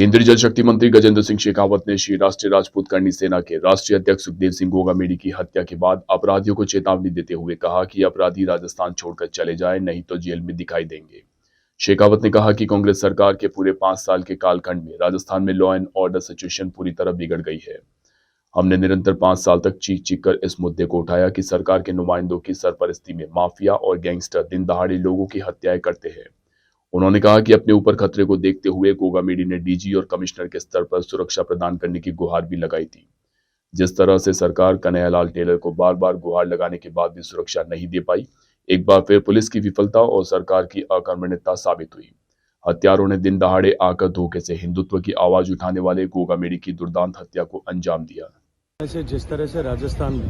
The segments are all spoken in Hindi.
केंद्रीय जल शक्ति मंत्री गजेंद्र सिंह शेखावत ने श्री राष्ट्रीय राजपूत करनी सेना के राष्ट्रीय अध्यक्ष सुखदेव सिंह गोगामेडी की हत्या के बाद अपराधियों को चेतावनी देते हुए कहा कि अपराधी राजस्थान छोड़कर चले जाएं, नहीं तो जेल में दिखाई देंगे। शेखावत ने कहा कि कांग्रेस सरकार के पूरे 5 साल के कालखंड में राजस्थान में लॉ एंड ऑर्डर सिचुएशन पूरी तरह बिगड़ गई है। हमने निरंतर 5 साल तक चीख चीख कर इस मुद्दे को उठाया कि सरकार के नुमाइंदों की सरपरस्ती में माफिया और गैंगस्टर दिन दहाड़े लोगों की हत्याएं करते हैं। उन्होंने कहा कि अपने ऊपर खतरे को देखते हुए गोगामेडी ने डीजी और कमिश्नर के स्तर पर सुरक्षा प्रदान करने की गुहार भी लगाई थी। जिस तरह से सरकार कन्हैयालाल टेलर को बार बार गुहार लगाने के बाद भी सुरक्षा नहीं दे पाई, एक बार फिर पुलिस की विफलता और सरकार की अकर्मण्यता साबित हुई। हत्यारों ने दिन दहाड़े आकर धोखे से हिंदुत्व की आवाज उठाने वाले गोगामेडी की दुर्दांत हत्या को अंजाम दिया। जिस तरह से राजस्थान में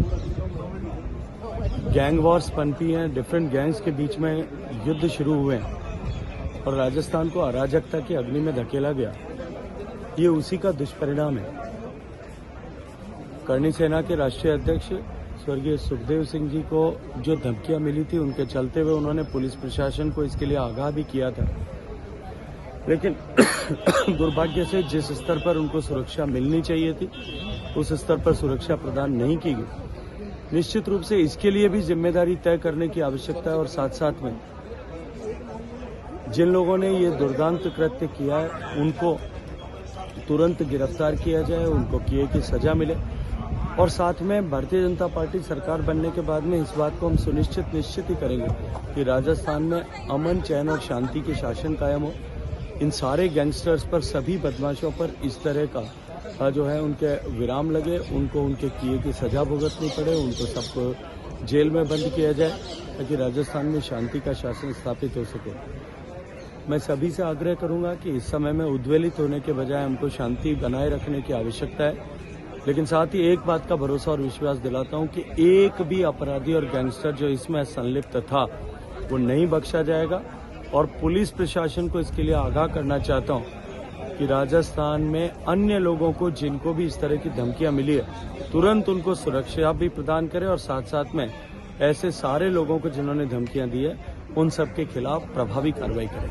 गैंग वॉर्स पनपी हैं, डिफरेंट गैंग्स के बीच में युद्ध शुरू हुए हैं और राजस्थान को अराजकता की अग्नि में धकेला गया, ये उसी का दुष्परिणाम है। करनी सेना के राष्ट्रीय अध्यक्ष स्वर्गीय सुखदेव सिंह जी को जो धमकियां मिली थी, उनके चलते हुए उन्होंने पुलिस प्रशासन को इसके लिए आगाह भी किया था, लेकिन दुर्भाग्य से जिस स्तर पर उनको सुरक्षा मिलनी चाहिए थी, उस स्तर पर सुरक्षा प्रदान नहीं की गई। निश्चित रूप से इसके लिए भी जिम्मेदारी तय करने की आवश्यकता है और साथ साथ में जिन लोगों ने ये दुर्दांत कृत्य किया है, उनको तुरंत गिरफ्तार किया जाए, उनको किए की सजा मिले। और साथ में भारतीय जनता पार्टी सरकार बनने के बाद में इस बात को हम निश्चित ही करेंगे कि राजस्थान में अमन, चैन और शांति के शासन कायम हो। इन सारे गैंगस्टर्स पर, सभी बदमाशों पर इस तरह का जो है उनके विराम लगे, उनको उनके किए की सजा भुगतनी पड़े, उनको सबको जेल में बंद किया जाए ताकि राजस्थान में शांति का शासन स्थापित हो सके। मैं सभी से आग्रह करूंगा कि इस समय में उद्वेलित होने के बजाय हमको शांति बनाए रखने की आवश्यकता है, लेकिन साथ ही एक बात का भरोसा और विश्वास दिलाता हूं कि एक भी अपराधी और गैंगस्टर जो इसमें संलिप्त था, वो नहीं बख्शा जाएगा। और पुलिस प्रशासन को इसके लिए आगाह करना चाहता हूं कि राजस्थान में अन्य लोगों को जिनको भी इस तरह की धमकियां मिली है, तुरंत उनको सुरक्षा भी प्रदान करें और साथ साथ में ऐसे सारे लोगों को जिन्होंने धमकियां दी है, उन सबके खिलाफ प्रभावी कार्रवाई करें।